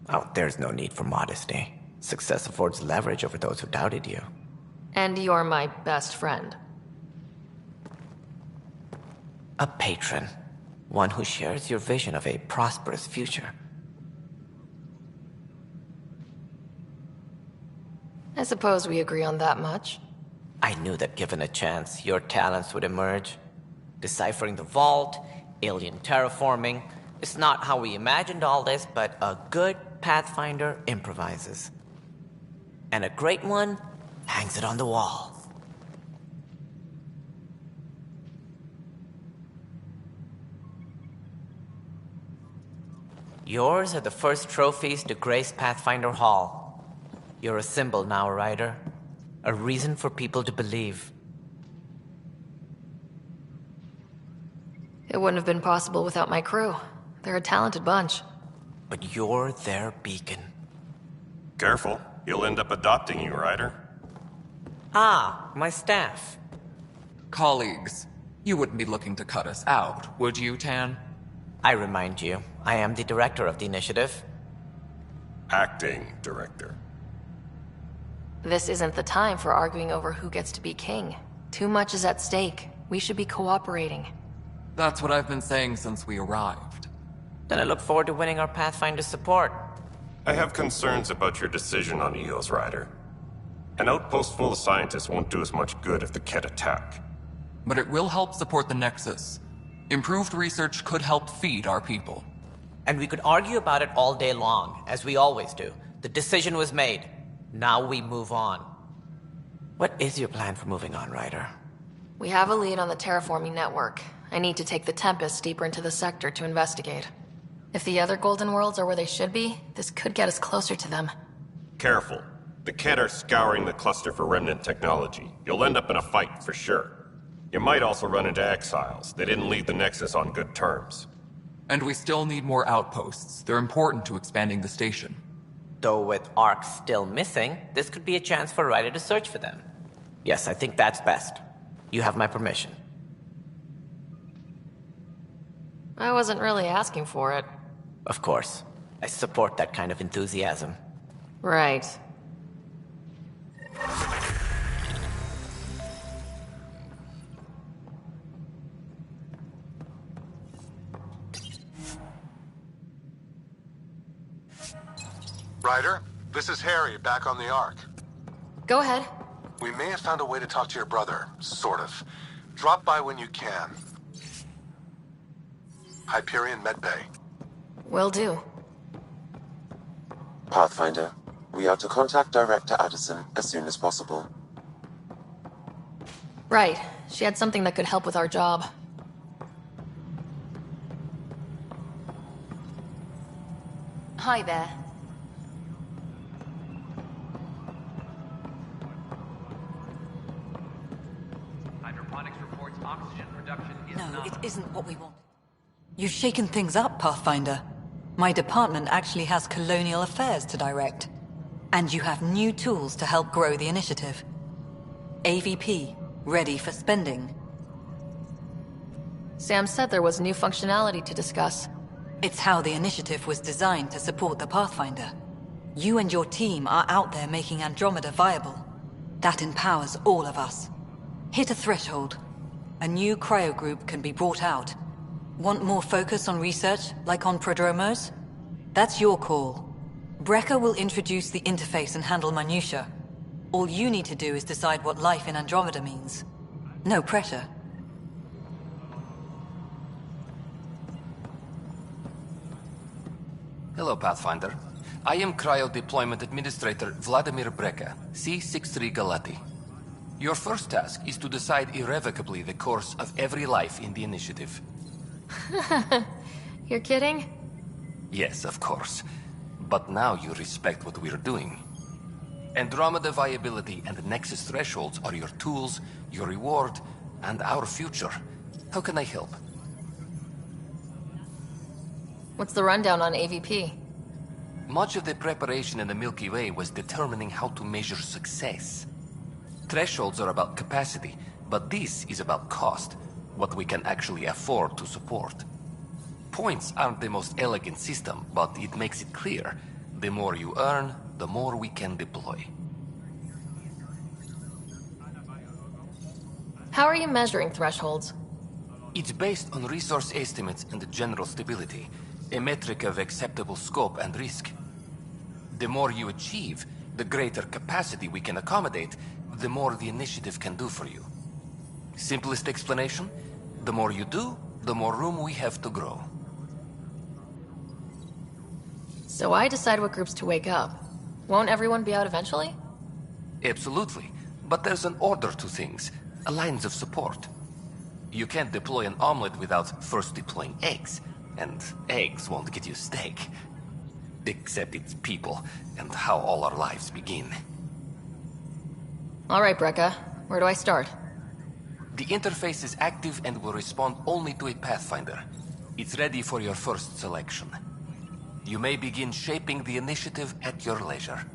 [SPEAKER 21] Oh, there's no need for modesty. Success affords leverage over those who doubted you.
[SPEAKER 3] And you're my best friend.
[SPEAKER 21] A patron. One who shares your vision of a prosperous future.
[SPEAKER 3] I suppose we agree on that much.
[SPEAKER 21] I knew that given a chance, your talents would emerge. Deciphering the vault, alien terraforming. It's not how we imagined all this, but a good Pathfinder improvises. And a great one hangs it on the wall. Yours are the first trophies to grace Pathfinder Hall. You're a symbol now, Ryder. A reason for people to believe.
[SPEAKER 3] It wouldn't have been possible without my crew. They're a talented bunch.
[SPEAKER 21] But you're their beacon.
[SPEAKER 22] Careful. He'll end up adopting you, Ryder.
[SPEAKER 21] Ah, my staff.
[SPEAKER 20] Colleagues, you wouldn't be looking to cut us out, would you, Tan?
[SPEAKER 21] I remind you, I am the director of the initiative.
[SPEAKER 22] Acting director.
[SPEAKER 3] This isn't the time for arguing over who gets to be king. Too much is at stake. We should be cooperating.
[SPEAKER 20] That's what I've been saying since we arrived.
[SPEAKER 21] Then I look forward to winning our Pathfinder's support.
[SPEAKER 22] I have concerns about your decision on Eos, Ryder. An outpost full of scientists won't do as much good if the Kett attack.
[SPEAKER 20] But it will help support the Nexus. Improved research could help feed our people.
[SPEAKER 21] And we could argue about it all day long, as we always do. The decision was made. Now we move on. What is your plan for moving on, Ryder?
[SPEAKER 3] We have a lead on the terraforming network. I need to take the Tempest deeper into the sector to investigate. If the other Golden Worlds are where they should be, this could get us closer to them.
[SPEAKER 22] Careful. The Kett are scouring the cluster for remnant technology. You'll end up in a fight for sure. You might also run into exiles. They didn't leave the Nexus on good terms.
[SPEAKER 20] And we still need more outposts. They're important to expanding the station.
[SPEAKER 21] Though with Ark still missing, this could be a chance for Ryder to search for them. Yes, I think that's best. You have my permission.
[SPEAKER 3] I wasn't really asking for it.
[SPEAKER 21] Of course. I support that kind of enthusiasm.
[SPEAKER 3] Right.
[SPEAKER 1] Ryder, this is Harry, back on the Ark.
[SPEAKER 3] Go ahead.
[SPEAKER 1] We may have found a way to talk to your brother, sort of. Drop by when you can. Hyperion Medbay.
[SPEAKER 3] Will do.
[SPEAKER 9] Pathfinder, we are to contact Director Addison as soon as possible.
[SPEAKER 3] Right. She had something that could help with our job.
[SPEAKER 10] Hi there.
[SPEAKER 17] Hydroponics reports oxygen production is
[SPEAKER 7] No, it isn't what we want. You've shaken things up, Pathfinder. My department actually has colonial affairs to direct. And you have new tools to help grow the initiative. AVP, ready for spending.
[SPEAKER 3] Sam said there was new functionality to discuss.
[SPEAKER 7] It's how the initiative was designed to support the Pathfinder. You and your team are out there making Andromeda viable. That empowers all of us. Hit a threshold. A new cryo group can be brought out. Want more focus on research, like on prodromos? That's your call. Brecker will introduce the interface and handle minutiae. All you need to do is decide what life in Andromeda means. No pressure.
[SPEAKER 23] Hello, Pathfinder. I am Cryo Deployment Administrator Vladimir Brecker, C-63 Galati. Your first task is to decide irrevocably the course of every life in the initiative.
[SPEAKER 3] You're kidding?
[SPEAKER 23] Yes, of course. But now you respect what we're doing. Andromeda viability and Nexus thresholds are your tools, your reward, and our future. How can I help?
[SPEAKER 3] What's the rundown on AVP?
[SPEAKER 23] Much of the preparation in the Milky Way was determining how to measure success. Thresholds are about capacity, but this is about cost, what we can actually afford to support. Points aren't the most elegant system, but it makes it clear. The more you earn, the more we can deploy.
[SPEAKER 3] How are you measuring thresholds?
[SPEAKER 23] It's based on resource estimates and general stability, a metric of acceptable scope and risk. The more you achieve, the greater capacity we can accommodate, the more the initiative can do for you. Simplest explanation, the more you do, the more room we have to grow.
[SPEAKER 3] So I decide what groups to wake up. Won't everyone be out eventually?
[SPEAKER 23] Absolutely, but there's an order to things, lines of support. You can't deploy an omelet without first deploying eggs, and eggs won't get you steak. Except it's people, and how all our lives begin.
[SPEAKER 3] All right, Brekka. Where do I start?
[SPEAKER 23] The interface is active and will respond only to a Pathfinder. It's ready for your first selection. You may begin shaping the initiative at your leisure.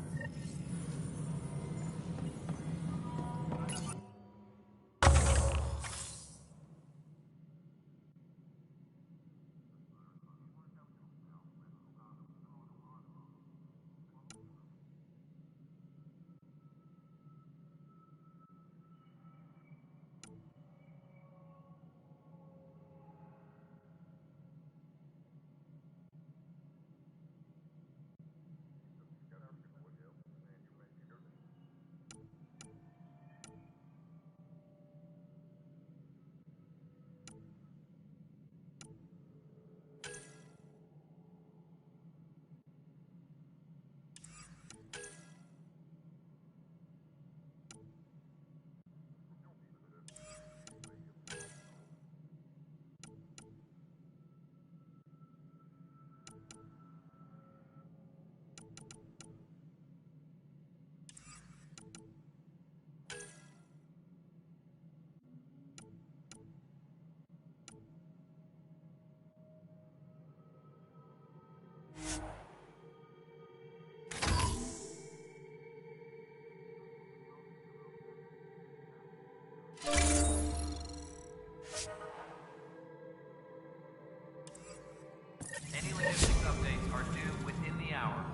[SPEAKER 17] Any logistics updates are due within the hour.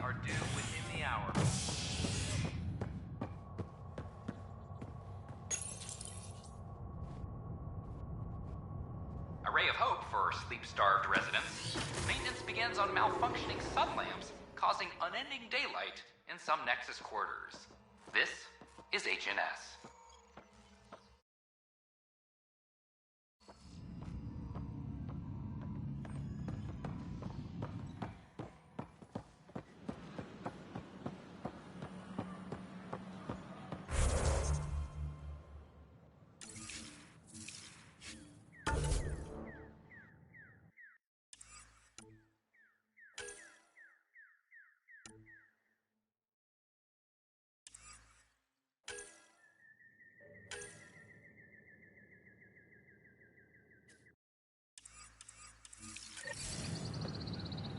[SPEAKER 17] are due within the hour. A ray of hope for sleep-starved residents. Maintenance begins on malfunctioning sun lamps, causing unending daylight in some Nexus quarters. This is HNS.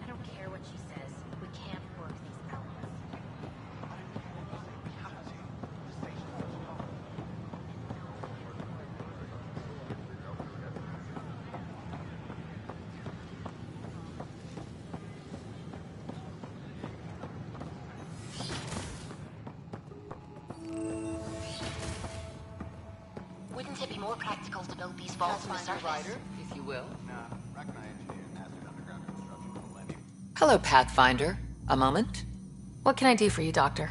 [SPEAKER 10] I don't care what she says. We can't work these hours.
[SPEAKER 12] Wouldn't it be more practical to build these vaults on the surface?
[SPEAKER 2] Rider, if you will.
[SPEAKER 8] Hello, Pathfinder. A moment?
[SPEAKER 3] What can I do for you, Doctor?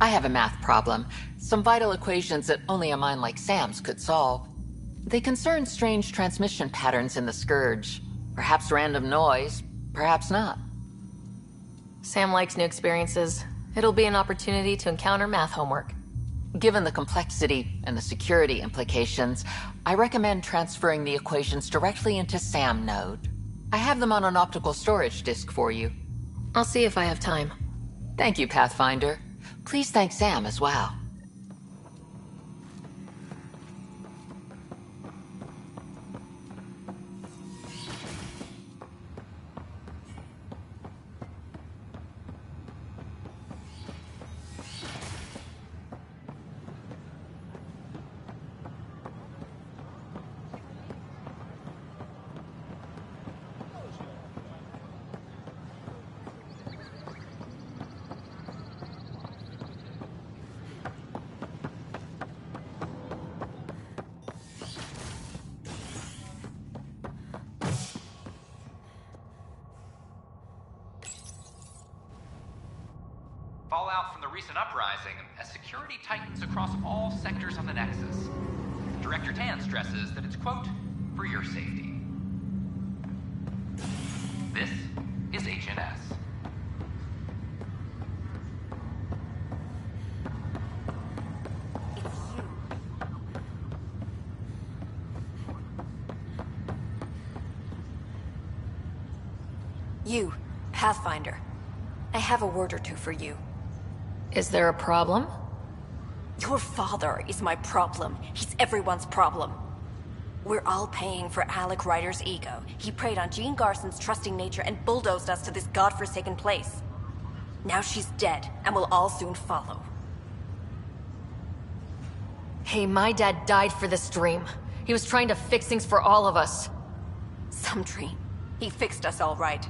[SPEAKER 8] I have a math problem. Some vital equations that only a mind like Sam's could solve. They concern strange transmission patterns in the Scourge. Perhaps random noise, perhaps not.
[SPEAKER 3] Sam likes new experiences. It'll be an opportunity to encounter math homework.
[SPEAKER 8] Given the complexity and the security implications, I recommend transferring the equations directly into SAM node. I have them on an optical storage disk for you.
[SPEAKER 3] I'll see if I have time.
[SPEAKER 8] Thank you, Pathfinder. Please thank Sam as well.
[SPEAKER 17] Fallout from the recent uprising as security tightens across all sectors of the Nexus. Director Tan stresses that it's, quote, for your safety. This is HNS.
[SPEAKER 10] You, Pathfinder. I have a word or two for you.
[SPEAKER 3] Is there a problem?
[SPEAKER 10] Your father is my problem. He's everyone's problem. We're all paying for Alec Ryder's ego. He preyed on Jean Garson's trusting nature and bulldozed us to this godforsaken place. Now she's dead, and we'll all soon follow.
[SPEAKER 3] Hey, my dad died for this dream. He was trying to fix things for all of us.
[SPEAKER 10] Some dream. He fixed us all right.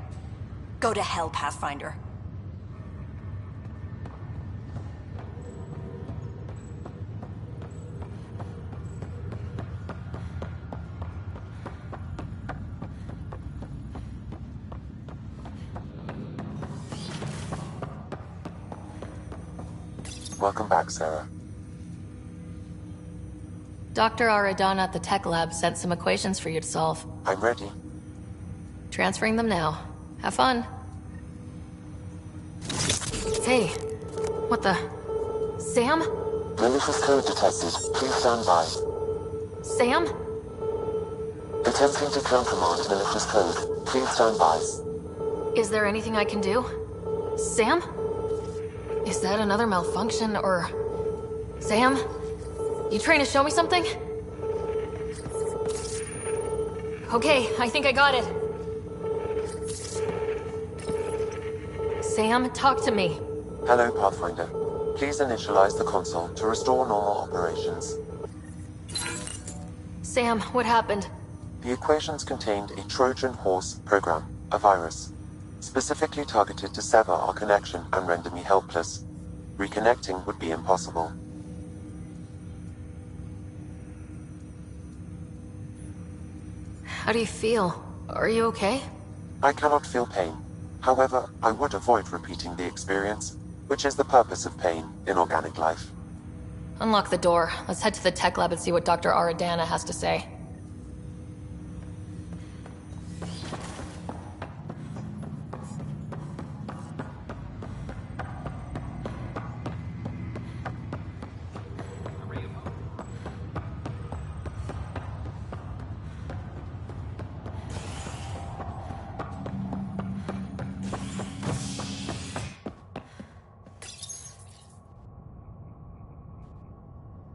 [SPEAKER 10] Go to hell, Pathfinder.
[SPEAKER 9] Welcome back, Sarah.
[SPEAKER 3] Dr. Aradana at the tech lab sent some equations for you to solve.
[SPEAKER 9] I'm ready.
[SPEAKER 3] Transferring them now. Have fun. Hey, what the... Sam?
[SPEAKER 9] Malicious code detected. Please stand by.
[SPEAKER 3] Sam?
[SPEAKER 9] Attempting to countermand malicious code. Please stand by.
[SPEAKER 3] Is there anything I can do? Sam? Is that another malfunction, or... Sam? You trying to show me something? Okay, I think I got it. Sam, talk to me.
[SPEAKER 9] Hello, Pathfinder. Please initialize the console to restore normal operations.
[SPEAKER 3] Sam, what happened?
[SPEAKER 9] The equations contained a Trojan horse program, a virus. specifically targeted to sever our connection and render me helpless. Reconnecting would be impossible.
[SPEAKER 3] How do you feel? Are you okay?
[SPEAKER 9] I cannot feel pain. However, I would avoid repeating the experience, which is the purpose of pain in organic life.
[SPEAKER 3] Unlock the door. Let's head to the tech lab and see what Dr. Aradana has to say.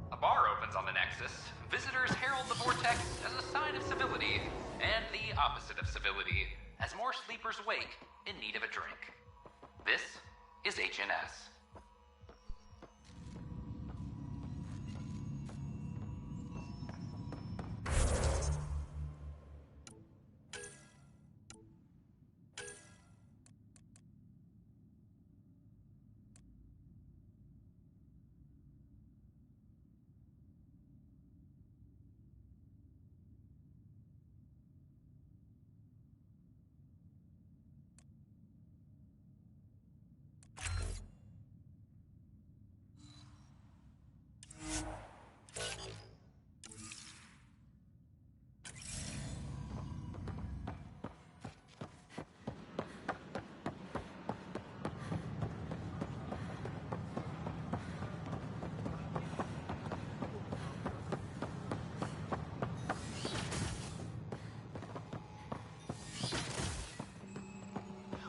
[SPEAKER 17] A bar opens on the Nexus. Visitors herald the vortex as a sign of civility, and the opposite of civility, as more sleepers wake in need of a drink. This is HNS.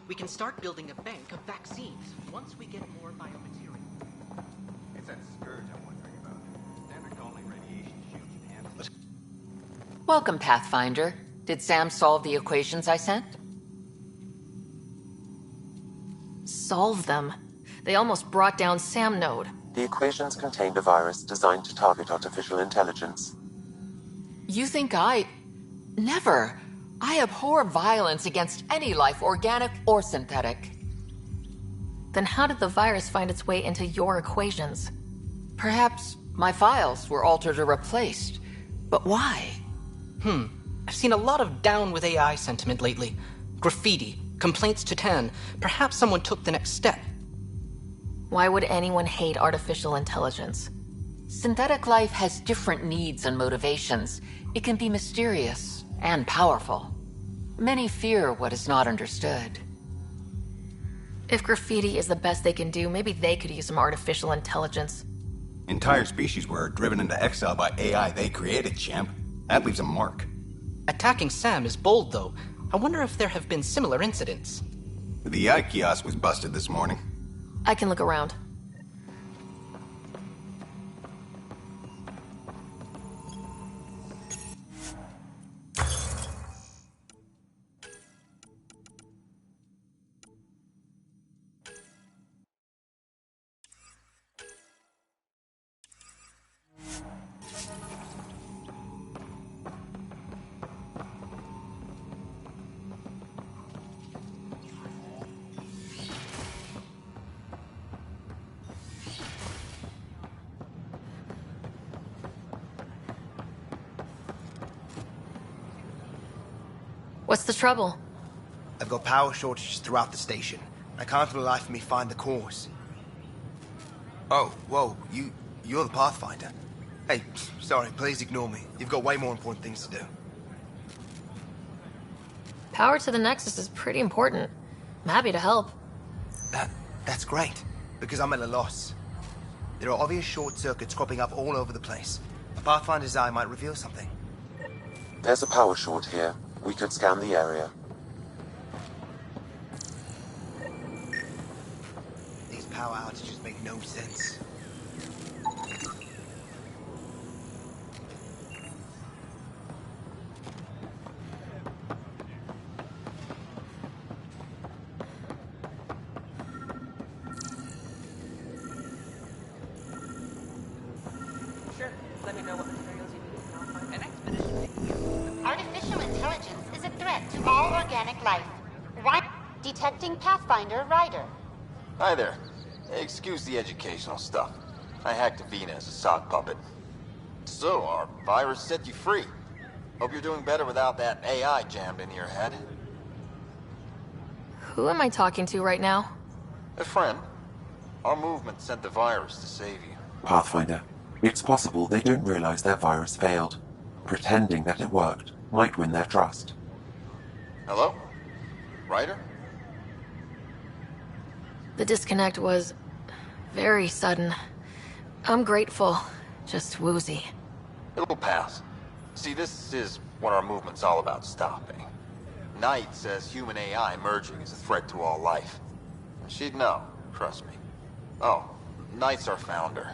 [SPEAKER 14] We can start building a bank of vaccines once we get more biomaterial.
[SPEAKER 13] It's that scourge I'm wondering about. Standard only radiation shields enhanced.
[SPEAKER 8] Welcome, Pathfinder. Did Sam solve the equations I sent?
[SPEAKER 3] Solve them? They almost brought down Sam Node.
[SPEAKER 9] The equations contained a virus designed to target artificial intelligence.
[SPEAKER 8] You think Never. I abhor violence against any life, organic or synthetic.
[SPEAKER 3] Then how did the virus find its way into your equations?
[SPEAKER 8] Perhaps my files were altered or replaced. But why?
[SPEAKER 14] I've seen a lot of down with AI sentiment lately. Graffiti, complaints to 10. Perhaps someone took the next step.
[SPEAKER 3] Why would anyone hate artificial intelligence?
[SPEAKER 8] Synthetic life has different needs and motivations. It can be mysterious and powerful. Many fear what is not understood.
[SPEAKER 3] If graffiti is the best they can do, maybe they could use some artificial intelligence.
[SPEAKER 13] Entire species were driven into exile by AI they created, champ. That leaves a mark.
[SPEAKER 14] Attacking Sam is bold, though. I wonder if there have been similar incidents.
[SPEAKER 13] The eye kiosk was busted this morning.
[SPEAKER 3] I can look around. What's the trouble?
[SPEAKER 2] I've got power shortages throughout the station. I can't for the life of me find the cause. Oh, whoa, you're the Pathfinder. Hey, sorry, please ignore me. You've got way more important things to do.
[SPEAKER 3] Power to the Nexus is pretty important. I'm happy to help.
[SPEAKER 2] That's great, because I'm at a loss. There are obvious short circuits cropping up all over the place. A Pathfinder's eye might reveal something.
[SPEAKER 9] There's a power short here. We could scan the area.
[SPEAKER 2] These power outages make no sense.
[SPEAKER 15] Sure. Let me know what materials you need and I'll find an expedition.
[SPEAKER 4] Artificial intelligence is a threat to all organic life. Why? Detecting Pathfinder Ryder.
[SPEAKER 5] Hi there. Excuse the educational stuff. I hacked Avena as a sock puppet. So, our virus set you free. Hope you're doing better without that AI jammed into your head.
[SPEAKER 3] Who am I talking to right now?
[SPEAKER 5] A friend. Our movement sent the virus to save you.
[SPEAKER 9] Pathfinder, it's possible they don't realize their virus failed. Pretending that it worked might win their trust.
[SPEAKER 5] Hello? Ryder?
[SPEAKER 3] The disconnect was very sudden. I'm grateful, just woozy.
[SPEAKER 5] It'll pass. See, this is what our movement's all about stopping. Knight says human AI merging is a threat to all life. She'd know, trust me. Oh, Knight's our founder.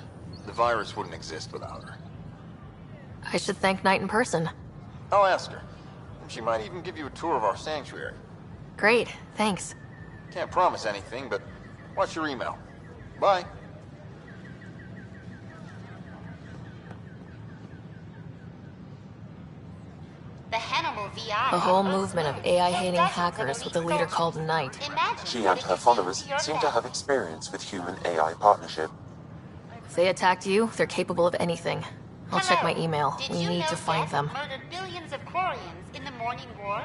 [SPEAKER 5] The virus wouldn't exist without her.
[SPEAKER 3] I should thank Knight in person.
[SPEAKER 5] I'll ask her. She might even give you a tour of our sanctuary.
[SPEAKER 3] Great, thanks.
[SPEAKER 5] Can't promise anything, but watch your email. Bye.
[SPEAKER 4] The Hannibal VR.
[SPEAKER 3] A whole movement of AI-hating hackers with a leader called Knight.
[SPEAKER 9] She and her followers seem to have experience with human-AI partnership.
[SPEAKER 3] If they attacked you, they're capable of anything. I'll check my email.
[SPEAKER 4] Did
[SPEAKER 3] We
[SPEAKER 4] you
[SPEAKER 3] need
[SPEAKER 4] know
[SPEAKER 3] to find
[SPEAKER 4] Death
[SPEAKER 3] them.
[SPEAKER 4] murdered billions of Quarians in the Morning War?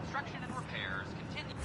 [SPEAKER 17] Construction and repairs continue.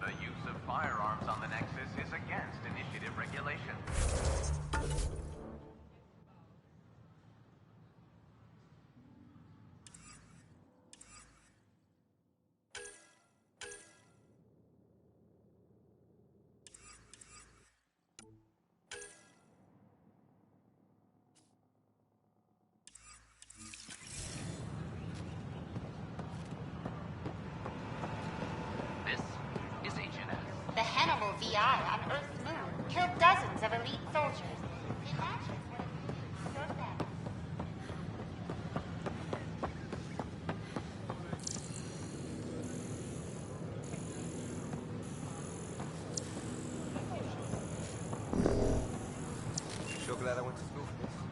[SPEAKER 17] The use of firearms on the Nexus is against initiative regulation. This is HNS.
[SPEAKER 4] The Hannibal VR on Earth's moon killed dozens of elite soldiers. Imagine what it would do to your family.
[SPEAKER 2] Sure glad I went to school for this.